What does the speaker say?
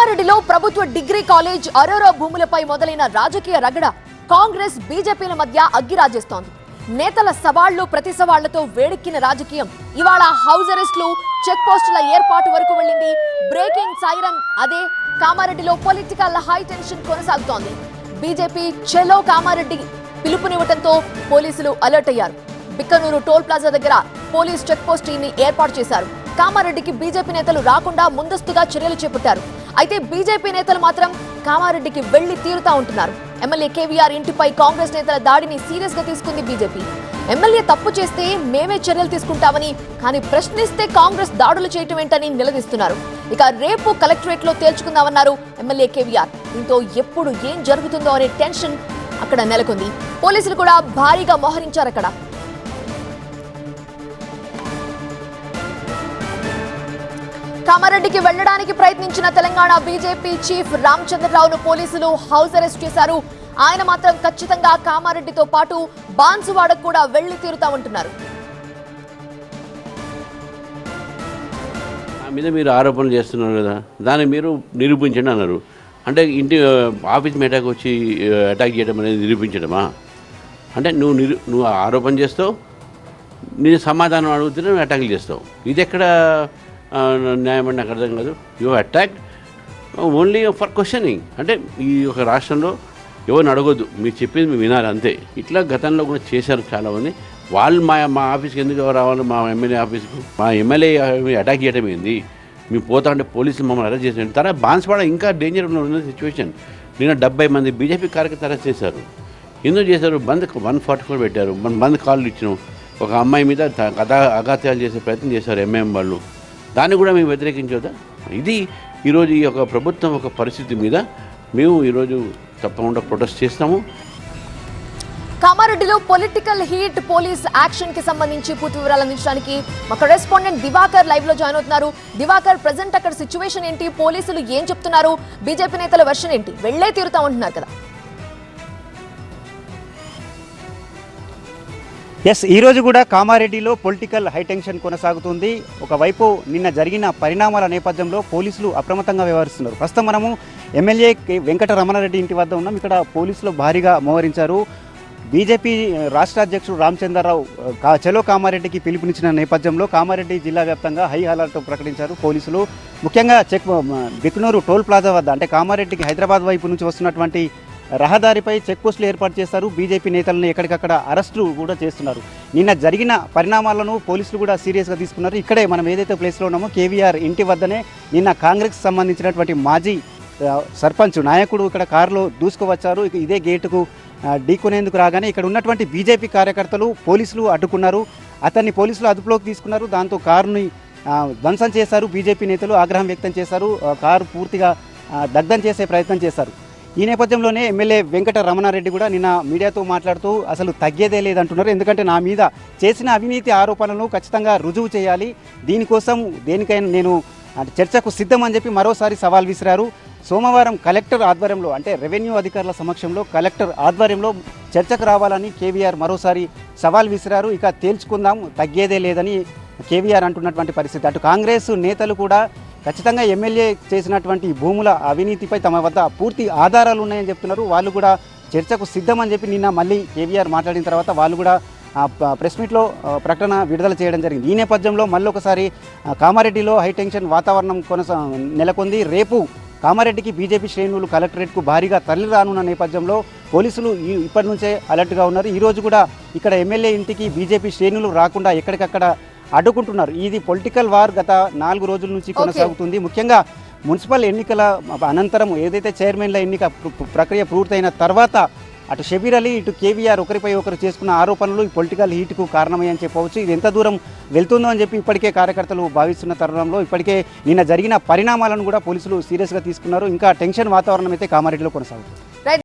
కామారెడ్డిలో ప్రభుత్వ degree college Arora భూములపై మొదలైన రాజకీయ రగడ కాంగ్రెస్ బీజేపీల మధ్య అగ్గిరాజేస్తోంది. నేతల సవాళ్లు ప్రతి సవాళ్లతో వేడెక్కిన రాజకీయం ఇవాళ హౌస్ అరెస్టులు, చెక్ పోస్టుల ఏర్పాటు వరకు వెళ్ళింది. బ్రేకింగ్ సైరన్ అదే. కామారెడ్డిలో పొలిటికల్ హై టెన్షన్ కొనసాగుతోంది. బీజేపీ చెలో కామారెడ్డి పిలుపునివ్వడంతో పోలీసులు అలర్ట్ అయ్యారు. బిక్కనూరు టోల్ ప్లాజా దగ్గర పోలీస్ చెక్ పోస్ట్ ని ఏర్పాటు చేశారు. కామారెడ్డికి బీజేపీ నేతలు రాకుండా ముందస్తుగా చర్యలు చేపట్టారు. అయితే బీజేపీ నేతలు మాత్రం కామారెడ్డికి వెళ్లి తీరుతా ఉంటున్నారు. ఎమ్మెల్యే కేవీఆర్ ఇంటిపై కాంగ్రెస్ నేతల దాడిని సీరియస్ గా తీసుకుంది బీజేపీ. ఎమ్మెల్యే తప్పు చేస్తే మేమే చర్యలు తీసుకుంటామని, కానీ ప్రశ్నిస్తే కాంగ్రెస్ దాడులు చేయటం ఏంటని నిలదీస్తున్నారు. ఇక రేపు కలెక్టరేట్ లో తేల్చుకుందామన్నారు ఎమ్మెల్యే కేవీఆర్. దీంతో ఎప్పుడు ఏం జరుగుతుందో అనే టెన్షన్ అక్కడ నెలకొంది. పోలీసులు కూడా భారీగా మోహరించారు. అక్కడ కామారెడ్డికి వెళ్లడానికి ప్రయత్నించిన తెలంగాణ బీజేపీ చీఫ్ రామచంద్రరావును పోలీసులు హౌస్ అరెస్ట్ చేశారు. ఆయన మాత్రం ఖచ్చితంగా కామారెడ్డితో పాటు బాన్సువాడకు కూడా వెళ్లి తీరుతామంటున్నారు. మీద మీరు ఆరోపణలు చేస్తున్నారు కదా, దాన్ని మీరు నిరూపించండి అన్నారు. అంటే ఇంటి ఆఫీస్ మీద వచ్చి అటాక్ చేయడం అనేది నిరూపించడమా? అంటే నువ్వు ఆరోపణ చేస్తావు, నేను సమాధానం అడుగుతున్నా, నువ్వు అటాక్లు చేస్తావు. ఇది ఎక్కడ న్యాయం అని నాకు అర్థం కాదు. You attack only for questioning. అంటే ఈ ఒక రాష్ట్రంలో ఎవరిని అడగొద్దు, మీరు చెప్పింది మేము వినాలి అంతే. ఇట్లా గతంలో కూడా చేశారు చాలామంది. వాళ్ళు మా ఆఫీస్కి ఎందుకు రావాలి, మా ఎమ్మెల్యే ఆఫీస్కు? మా ఎమ్మెల్యే అటాక్ చేయడం ఏంది? మేము పోతా అంటే పోలీసులు మమ్మల్ని అరెస్ట్ చేసారు. తర్వాత బాన్స్వాడ ఇంకా డేంజర్ ఉన్న సిచ్యువేషన్. నిన్న 70 మంది బీజేపీ కార్యకర్తలు అరెస్ట్ చేశారు. ఎందుకు చేశారు? బంద్ 144 పెట్టారు. మనం బంద్ కాల్ ఇచ్చినాం. ఒక అమ్మాయి మీద అఘాత్యాలు చేసే ప్రయత్నం చేశారు ఎంఐఎం వాళ్ళు. దాన్ని కూడా మేము వ్యతిరేకించవద్దా? ఇది ఈరోజు ఈ యొక్క ప్రభుత్వం ఒక పరిస్థితి మీద మేము ఈరోజు తప్పకుండా ప్రొటెస్ట్ చేస్తాము. కామారెడ్డిలో పొలిటికల్ హీట్, పోలీస్ యాక్షన్ కి సంబంధించి పూర్తి వివరాలు అందించడానికి మా కరెస్పాండెంట్ దివాకర్ లైవ్ లో జాయిన్ అవుతున్నారు. దివాకర్, ప్రెజెంట్ అక్కడ సిచ్యువేషన్ ఏంటి? పోలీసులు ఏం చెప్తున్నారు? బీజేపీ నేతల వెర్షన్ ఏంటి? వెళ్లే తీరుతామంటున్నారు కదా. ఎస్, ఈరోజు కూడా కామారెడ్డిలో పొలిటికల్ హైటెన్షన్ కొనసాగుతుంది. ఒకవైపు నిన్న జరిగిన పరిణామాల నేపథ్యంలో పోలీసులు అప్రమత్తంగా వ్యవహరిస్తున్నారు. ప్రస్తుతం మనము ఎమ్మెల్యే వెంకట రమణారెడ్డి ఇంటి వద్ద ఉన్నాం. ఇక్కడ పోలీసులు భారీగా మోహరించారు. బీజేపీ రాష్ట్ర అధ్యక్షుడు రామచంద్రరావు చలో కామారెడ్డికి పిలుపునిచ్చిన నేపథ్యంలో కామారెడ్డి జిల్లా వ్యాప్తంగా హై అలర్ట్ ప్రకటించారు పోలీసులు. ముఖ్యంగా బిక్నూరు టోల్ ప్లాజా వద్ద, అంటే కామారెడ్డికి హైదరాబాద్ వైపు నుంచి వస్తున్నటువంటి రహదారిపై చెక్ పోస్టులు ఏర్పాటు చేస్తారు. బీజేపీ నేతలను ఎక్కడికక్కడ అరెస్టులు కూడా చేస్తున్నారు. నిన్న జరిగిన పరిణామాలను పోలీసులు కూడా సీరియస్గా తీసుకున్నారు. ఇక్కడే మనం ఏదైతే ప్లేస్లో ఉన్నామో కేవీఆర్ ఇంటి వద్దనే నిన్న కాంగ్రెస్కి సంబంధించినటువంటి మాజీ సర్పంచ్ నాయకుడు ఇక్కడ కారులో దూసుకువచ్చారు. ఇదే గేటుకు ఢీకొనేందుకు రాగానే ఇక్కడ ఉన్నటువంటి బీజేపీ కార్యకర్తలు పోలీసులు అడ్డుకున్నారు. అతన్ని పోలీసులు అదుపులోకి తీసుకున్నారు. దాంతో కారుని ధ్వంసం చేశారు. బీజేపీ నేతలు ఆగ్రహం వ్యక్తం చేశారు. కారు పూర్తిగా దగ్ధం చేసే ప్రయత్నం చేశారు. ఈ నేపథ్యంలోనే ఎమ్మెల్యే వెంకట రమణారెడ్డి కూడా నిన్న మీడియాతో మాట్లాడుతూ అసలు తగ్గేదే లేదంటున్నారు. ఎందుకంటే నా మీద చేసిన అవినీతి ఆరోపణలను ఖచ్చితంగా రుజువు చేయాలి, దీనికోసం దేనికైనా నేను చర్చకు సిద్ధం అని చెప్పి మరోసారి సవాల్ విసిరారు. సోమవారం కలెక్టర్ ఆధ్వర్యంలో, అంటే రెవెన్యూ అధికారుల సమక్షంలో కలెక్టర్ ఆధ్వర్యంలో చర్చకు రావాలని కేవీఆర్ మరోసారి సవాల్ విసిరారు. ఇక తేల్చుకుందాం, తగ్గేదే లేదని కేవీఆర్ అంటున్నటువంటి పరిస్థితి. అటు కాంగ్రెస్ నేతలు కూడా ఖచ్చితంగా ఎమ్మెల్యే చేసినటువంటి భూముల అవినీతిపై తమ వద్ద పూర్తి ఆధారాలు ఉన్నాయని చెప్తున్నారు. వాళ్ళు కూడా చర్చకు సిద్ధమని చెప్పి నిన్న మళ్ళీ కేవీఆర్ మాట్లాడిన తర్వాత వాళ్ళు కూడా ప్రెస్ మీట్లో ప్రకటన విడుదల చేయడం జరిగింది. ఈ నేపథ్యంలో మళ్ళీ ఒకసారి కామారెడ్డిలో హైటెన్షన్ వాతావరణం నెలకొంది. రేపు కామారెడ్డికి బీజేపీ శ్రేణులు కలెక్టరేట్కు భారీగా తరలి రానున్న నేపథ్యంలో పోలీసులు ఇప్పటి నుంచే అలర్ట్గా ఉన్నారు. ఈరోజు కూడా ఇక్కడ ఎమ్మెల్యే ఇంటికి బీజేపీ శ్రేణులు రాకుండా ఎక్కడికక్కడ అడ్డుకుంటున్నారు. ఇది పొలిటికల్ వార్ గత 4 రోజుల నుంచి కొనసాగుతుంది. ముఖ్యంగా మున్సిపల్ ఎన్నికల అనంతరం ఏదైతే చైర్మన్ల ఎన్నిక ప్రక్రియ పూర్తయిన తర్వాత అటు షబీర్ అలీ, ఇటు కేవీఆర్ ఒకరిపై ఒకరు చేసుకున్న ఆరోపణలు ఈ పొలిటికల్ హీట్కు కారణమని చెప్పవచ్చు. ఇది ఎంత దూరం వెళ్తుందో అని చెప్పి ఇప్పటికే కార్యకర్తలు భావిస్తున్న తరుణంలో ఇప్పటికే నిన్న జరిగిన పరిణామాలను కూడా పోలీసులు సీరియస్గా తీసుకున్నారు. ఇంకా టెన్షన్ వాతావరణం అయితే కామారెడ్డిలో కొనసాగుతుంది.